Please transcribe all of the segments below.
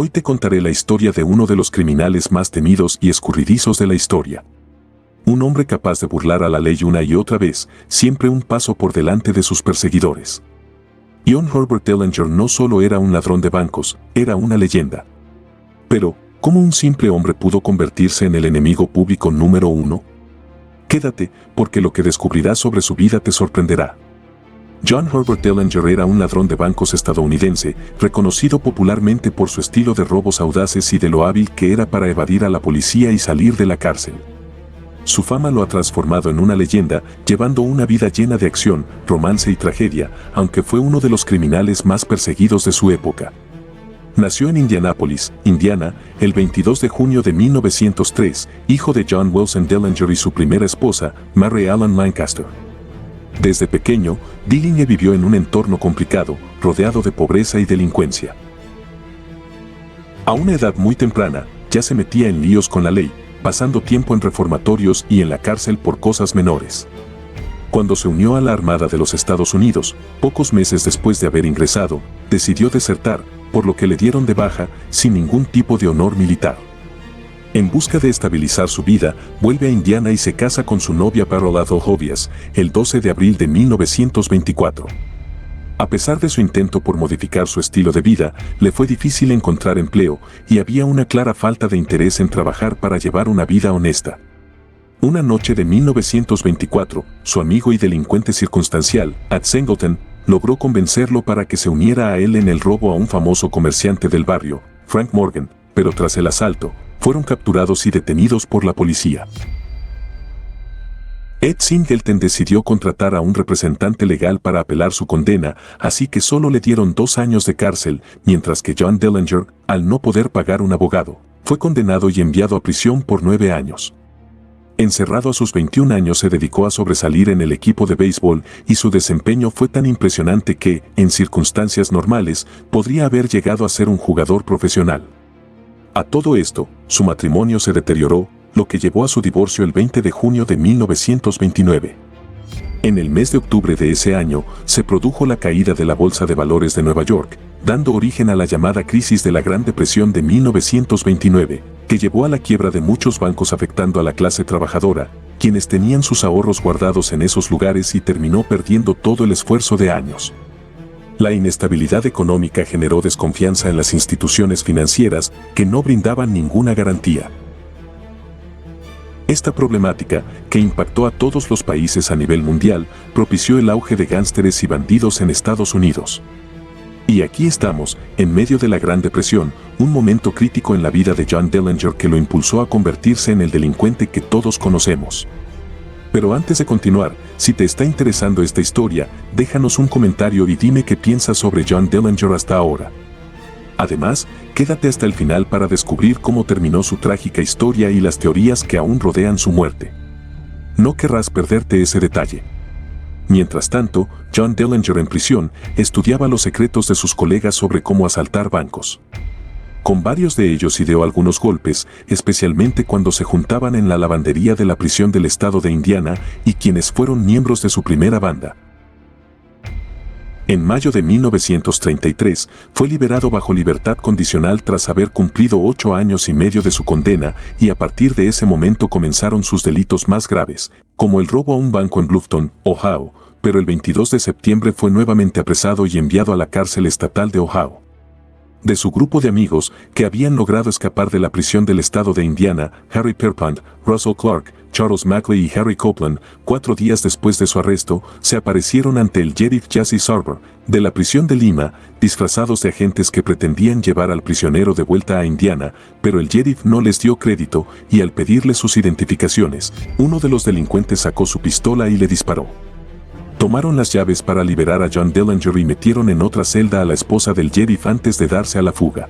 Hoy te contaré la historia de uno de los criminales más temidos y escurridizos de la historia. Un hombre capaz de burlar a la ley una y otra vez, siempre un paso por delante de sus perseguidores. John Herbert Dellinger no solo era un ladrón de bancos, era una leyenda. Pero, ¿cómo un simple hombre pudo convertirse en el enemigo público número uno? Quédate, porque lo que descubrirás sobre su vida te sorprenderá. John Herbert Dellinger era un ladrón de bancos estadounidense, reconocido popularmente por su estilo de robos audaces y de lo hábil que era para evadir a la policía y salir de la cárcel. Su fama lo ha transformado en una leyenda, llevando una vida llena de acción, romance y tragedia, aunque fue uno de los criminales más perseguidos de su época. Nació en Indianápolis, Indiana, el 22 de junio de 1903, hijo de John Wilson Dellinger y su primera esposa, Mary Ellen Lancaster. Desde pequeño, Dellinger vivió en un entorno complicado, rodeado de pobreza y delincuencia. A una edad muy temprana, ya se metía en líos con la ley, pasando tiempo en reformatorios y en la cárcel por cosas menores. Cuando se unió a la Armada de los Estados Unidos, pocos meses después de haber ingresado, decidió desertar, por lo que le dieron de baja, sin ningún tipo de honor militar. En busca de estabilizar su vida, vuelve a Indiana y se casa con su novia Carol Ethel Hovias, el 12 de abril de 1924. A pesar de su intento por modificar su estilo de vida, le fue difícil encontrar empleo y había una clara falta de interés en trabajar para llevar una vida honesta. Una noche de 1924, su amigo y delincuente circunstancial, Ed Singleton, logró convencerlo para que se uniera a él en el robo a un famoso comerciante del barrio, Frank Morgan, pero tras el asalto, fueron capturados y detenidos por la policía. Ed Singleton decidió contratar a un representante legal para apelar su condena, así que solo le dieron 2 años de cárcel, mientras que John Dellinger, al no poder pagar un abogado, fue condenado y enviado a prisión por 9 años. Encerrado a sus 21 años se dedicó a sobresalir en el equipo de béisbol y su desempeño fue tan impresionante que, en circunstancias normales, podría haber llegado a ser un jugador profesional. A todo esto, su matrimonio se deterioró, lo que llevó a su divorcio el 20 de junio de 1929. En el mes de octubre de ese año, se produjo la caída de la Bolsa de Valores de Nueva York, dando origen a la llamada crisis de la Gran Depresión de 1929, que llevó a la quiebra de muchos bancos afectando a la clase trabajadora, quienes tenían sus ahorros guardados en esos lugares y terminó perdiendo todo el esfuerzo de años. La inestabilidad económica generó desconfianza en las instituciones financieras que no brindaban ninguna garantía. Esta problemática, que impactó a todos los países a nivel mundial, propició el auge de gánsteres y bandidos en Estados Unidos. Y aquí estamos, en medio de la Gran Depresión, un momento crítico en la vida de John Dellinger que lo impulsó a convertirse en el delincuente que todos conocemos. Pero antes de continuar, si te está interesando esta historia, déjanos un comentario y dime qué piensas sobre John Dellinger hasta ahora. Además, quédate hasta el final para descubrir cómo terminó su trágica historia y las teorías que aún rodean su muerte. No querrás perderte ese detalle. Mientras tanto, John Dellinger en prisión estudiaba los secretos de sus colegas sobre cómo asaltar bancos. Con varios de ellos ideó algunos golpes, especialmente cuando se juntaban en la lavandería de la prisión del estado de Indiana y quienes fueron miembros de su primera banda. En mayo de 1933, fue liberado bajo libertad condicional tras haber cumplido 8 años y medio de su condena y a partir de ese momento comenzaron sus delitos más graves, como el robo a un banco en Bluffton, Ohio, pero el 22 de septiembre fue nuevamente apresado y enviado a la cárcel estatal de Ohio. De su grupo de amigos, que habían logrado escapar de la prisión del estado de Indiana, Harry Pierpont, Russell Clark, Charles Mackley y Harry Copeland, 4 días después de su arresto, se aparecieron ante el sheriff Jesse Sarver, de la prisión de Lima, disfrazados de agentes que pretendían llevar al prisionero de vuelta a Indiana, pero el sheriff no les dio crédito y al pedirle sus identificaciones, uno de los delincuentes sacó su pistola y le disparó. Tomaron las llaves para liberar a John Dellinger y metieron en otra celda a la esposa del sheriff antes de darse a la fuga.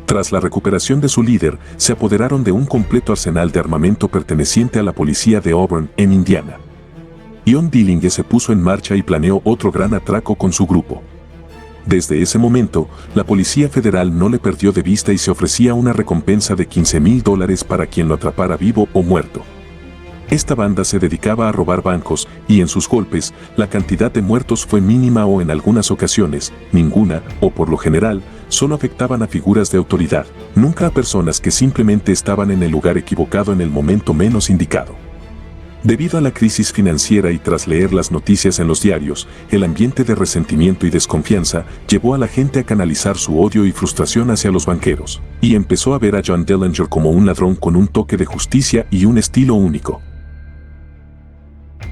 Tras la recuperación de su líder, se apoderaron de un completo arsenal de armamento perteneciente a la policía de Auburn, en Indiana. John Dellinger se puso en marcha y planeó otro gran atraco con su grupo. Desde ese momento, la Policía Federal no le perdió de vista y se ofrecía una recompensa de $15,000 para quien lo atrapara vivo o muerto. Esta banda se dedicaba a robar bancos y en sus golpes, la cantidad de muertos fue mínima o en algunas ocasiones, ninguna, o por lo general, solo afectaban a figuras de autoridad, nunca a personas que simplemente estaban en el lugar equivocado en el momento menos indicado. Debido a la crisis financiera y tras leer las noticias en los diarios, el ambiente de resentimiento y desconfianza llevó a la gente a canalizar su odio y frustración hacia los banqueros, y empezó a ver a John Dillinger como un ladrón con un toque de justicia y un estilo único.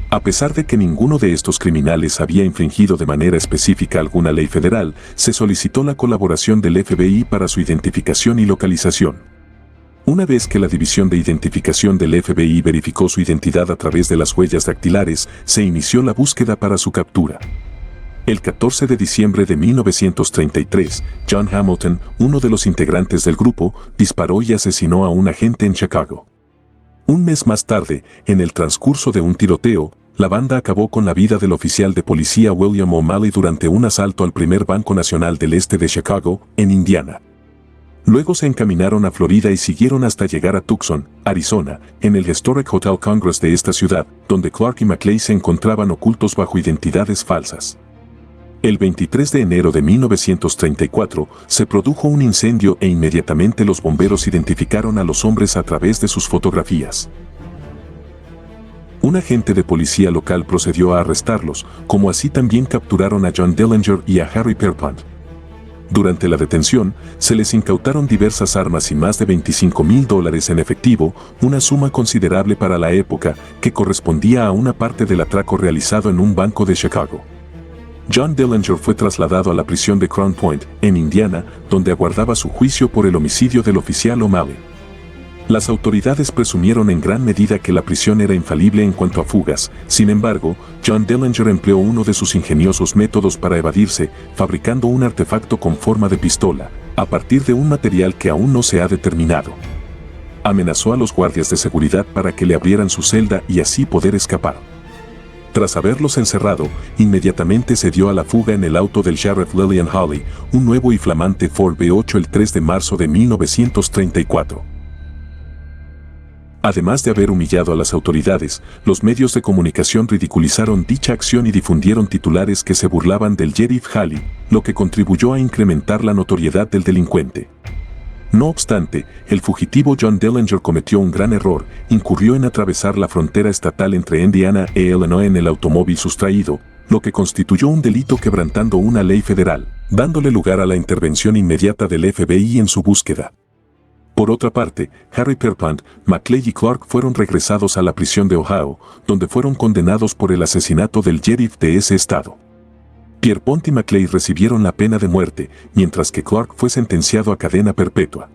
A pesar de que ninguno de estos criminales había infringido de manera específica alguna ley federal, se solicitó la colaboración del FBI para su identificación y localización. Una vez que la División de Identificación del FBI verificó su identidad a través de las huellas dactilares, se inició la búsqueda para su captura. El 14 de diciembre de 1933, John Hamilton, uno de los integrantes del grupo, disparó y asesinó a un agente en Chicago. Un mes más tarde, en el transcurso de un tiroteo, la banda acabó con la vida del oficial de policía William O'Malley durante un asalto al primer Banco Nacional del Este de Chicago, en Indiana. Luego se encaminaron a Florida y siguieron hasta llegar a Tucson, Arizona, en el Historic Hotel Congress de esta ciudad, donde Clark y McClay se encontraban ocultos bajo identidades falsas. El 23 de enero de 1934 se produjo un incendio e inmediatamente los bomberos identificaron a los hombres a través de sus fotografías. Un agente de policía local procedió a arrestarlos, como así también capturaron a John Dillinger y a Harry Pierpont. Durante la detención, se les incautaron diversas armas y más de $25,000 en efectivo, una suma considerable para la época, que correspondía a una parte del atraco realizado en un banco de Chicago. John Dillinger fue trasladado a la prisión de Crown Point, en Indiana, donde aguardaba su juicio por el homicidio del oficial O'Malley. Las autoridades presumieron en gran medida que la prisión era infalible en cuanto a fugas. Sin embargo, John Dillinger empleó uno de sus ingeniosos métodos para evadirse, fabricando un artefacto con forma de pistola, a partir de un material que aún no se ha determinado. Amenazó a los guardias de seguridad para que le abrieran su celda y así poder escapar. Tras haberlos encerrado, inmediatamente se dio a la fuga en el auto del sheriff Lillian Hawley, un nuevo y flamante Ford V8 el 3 de marzo de 1934. Además de haber humillado a las autoridades, los medios de comunicación ridiculizaron dicha acción y difundieron titulares que se burlaban del sheriff Hawley, lo que contribuyó a incrementar la notoriedad del delincuente. No obstante, el fugitivo John Dillinger cometió un gran error, incurrió en atravesar la frontera estatal entre Indiana e Illinois en el automóvil sustraído, lo que constituyó un delito quebrantando una ley federal, dándole lugar a la intervención inmediata del FBI en su búsqueda. Por otra parte, Harry Pierpont, McClay y Clark fueron regresados a la prisión de Ohio, donde fueron condenados por el asesinato del sheriff de ese estado. Pierpont y McClay recibieron la pena de muerte, mientras que Clark fue sentenciado a cadena perpetua.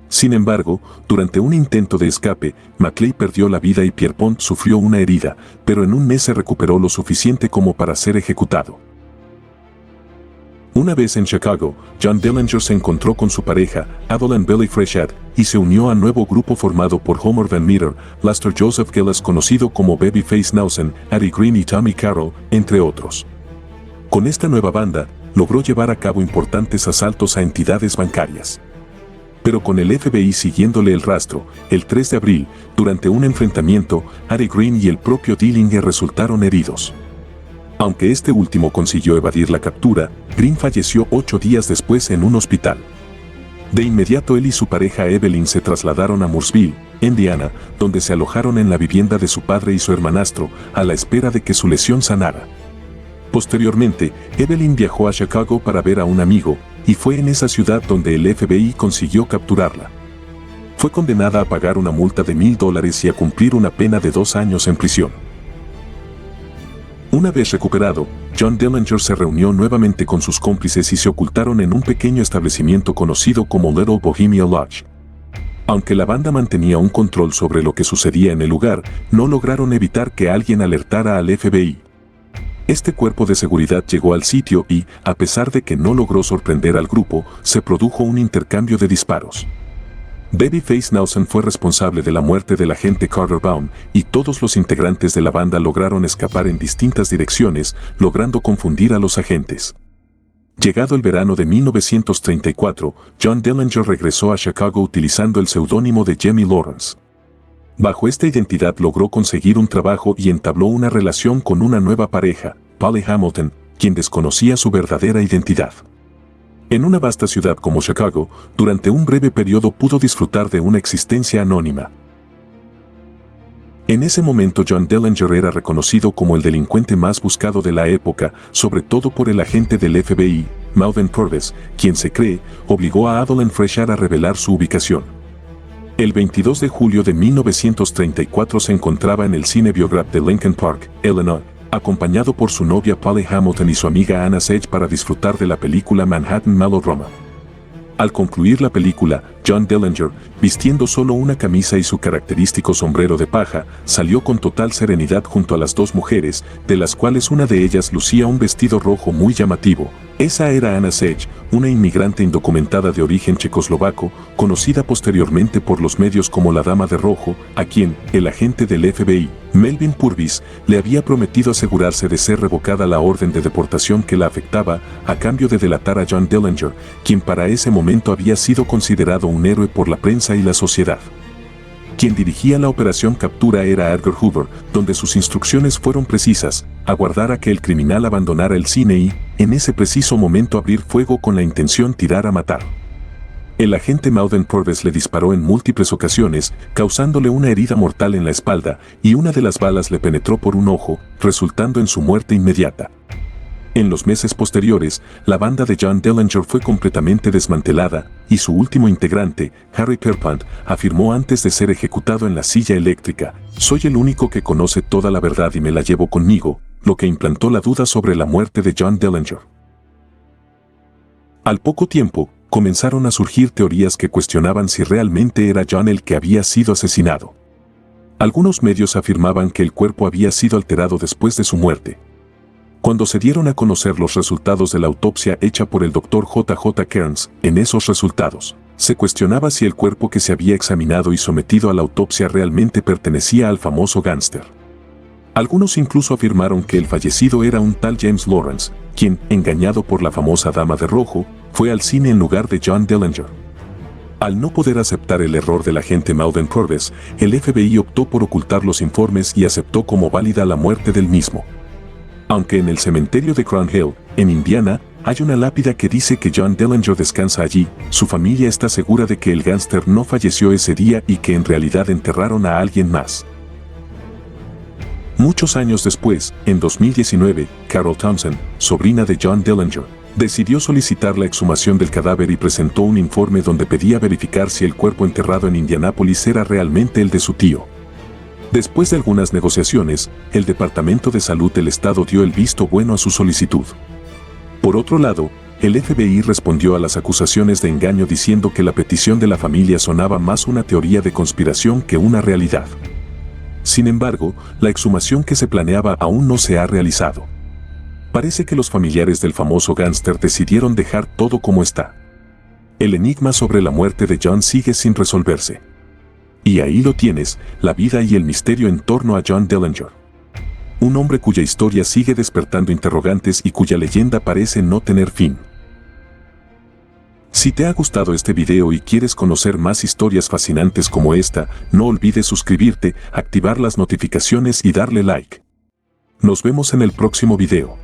Sin embargo, durante un intento de escape, McClay perdió la vida y Pierpont sufrió una herida, pero en un mes se recuperó lo suficiente como para ser ejecutado. Una vez en Chicago, John Dillinger se encontró con su pareja, Evelyn Billy Freshat, y se unió al nuevo grupo formado por Homer Van Meter, Lester Joseph Gillis conocido como Babyface Nelson, Eddie Green y Tommy Carroll, entre otros. Con esta nueva banda, logró llevar a cabo importantes asaltos a entidades bancarias. Pero con el FBI siguiéndole el rastro, el 3 de abril, durante un enfrentamiento, Eddie Green y el propio Dillinger resultaron heridos. Aunque este último consiguió evadir la captura, Green falleció 8 días después en un hospital. De inmediato él y su pareja Evelyn se trasladaron a Mooresville, Indiana, donde se alojaron en la vivienda de su padre y su hermanastro, a la espera de que su lesión sanara. Posteriormente, Evelyn viajó a Chicago para ver a un amigo, y fue en esa ciudad donde el FBI consiguió capturarla. Fue condenada a pagar una multa de $1,000 y a cumplir una pena de 2 años en prisión. Una vez recuperado, John Dillinger se reunió nuevamente con sus cómplices y se ocultaron en un pequeño establecimiento conocido como Little Bohemia Lodge. Aunque la banda mantenía un control sobre lo que sucedía en el lugar, no lograron evitar que alguien alertara al FBI. Este cuerpo de seguridad llegó al sitio y, a pesar de que no logró sorprender al grupo, se produjo un intercambio de disparos. Babyface Nelson fue responsable de la muerte del agente Carter Baum, y todos los integrantes de la banda lograron escapar en distintas direcciones, logrando confundir a los agentes. Llegado el verano de 1934, John Dillinger regresó a Chicago utilizando el seudónimo de Jimmy Lawrence. Bajo esta identidad logró conseguir un trabajo y entabló una relación con una nueva pareja, Polly Hamilton, quien desconocía su verdadera identidad. En una vasta ciudad como Chicago, durante un breve periodo pudo disfrutar de una existencia anónima. En ese momento John Dillinger era reconocido como el delincuente más buscado de la época, sobre todo por el agente del FBI, Melvin Purvis, quien se cree, obligó a Adolph Freischar a revelar su ubicación. El 22 de julio de 1934 se encontraba en el cine Biograph de Lincoln Park, Illinois, acompañado por su novia Polly Hamilton y su amiga Anna Sage para disfrutar de la película Manhattan Melodrama. Al concluir la película, John Dillinger, vistiendo solo una camisa y su característico sombrero de paja, salió con total serenidad junto a las dos mujeres, de las cuales una de ellas lucía un vestido rojo muy llamativo. Esa era Anna Sage, una inmigrante indocumentada de origen checoslovaco, conocida posteriormente por los medios como la Dama de Rojo, a quien el agente del FBI, Melvin Purvis, le había prometido asegurarse de ser revocada la orden de deportación que la afectaba, a cambio de delatar a John Dillinger, quien para ese momento había sido considerado un héroe por la prensa y la sociedad. Quien dirigía la operación captura era Edgar Hoover, donde sus instrucciones fueron precisas: aguardar a que el criminal abandonara el cine y, en ese preciso momento, abrir fuego con la intención tirar a matar. El agente Melvin Purvis le disparó en múltiples ocasiones, causándole una herida mortal en la espalda, y una de las balas le penetró por un ojo, resultando en su muerte inmediata. En los meses posteriores, la banda de John Dillinger fue completamente desmantelada, y su último integrante, Harry Pierpont, afirmó antes de ser ejecutado en la silla eléctrica: «Soy el único que conoce toda la verdad y me la llevo conmigo», lo que implantó la duda sobre la muerte de John Dillinger. Al poco tiempo, comenzaron a surgir teorías que cuestionaban si realmente era John el que había sido asesinado. Algunos medios afirmaban que el cuerpo había sido alterado después de su muerte. Cuando se dieron a conocer los resultados de la autopsia hecha por el Dr. J.J. Kearns, en esos resultados, se cuestionaba si el cuerpo que se había examinado y sometido a la autopsia realmente pertenecía al famoso gángster. Algunos incluso afirmaron que el fallecido era un tal James Lawrence, quien, engañado por la famosa Dama de Rojo, fue al cine en lugar de John Dillinger. Al no poder aceptar el error del agente Melvin Purvis, el FBI optó por ocultar los informes y aceptó como válida la muerte del mismo. Aunque en el cementerio de Crown Hill, en Indiana, hay una lápida que dice que John Dillinger descansa allí, su familia está segura de que el gángster no falleció ese día y que en realidad enterraron a alguien más. Muchos años después, en 2019, Carol Townsend, sobrina de John Dillinger, decidió solicitar la exhumación del cadáver y presentó un informe donde pedía verificar si el cuerpo enterrado en Indianápolis era realmente el de su tío. Después de algunas negociaciones, el Departamento de Salud del Estado dio el visto bueno a su solicitud. Por otro lado, el FBI respondió a las acusaciones de engaño diciendo que la petición de la familia sonaba más una teoría de conspiración que una realidad. Sin embargo, la exhumación que se planeaba aún no se ha realizado. Parece que los familiares del famoso gángster decidieron dejar todo como está. El enigma sobre la muerte de John sigue sin resolverse. Y ahí lo tienes, la vida y el misterio en torno a John Dillinger. Un hombre cuya historia sigue despertando interrogantes y cuya leyenda parece no tener fin. Si te ha gustado este video y quieres conocer más historias fascinantes como esta, no olvides suscribirte, activar las notificaciones y darle like. Nos vemos en el próximo video.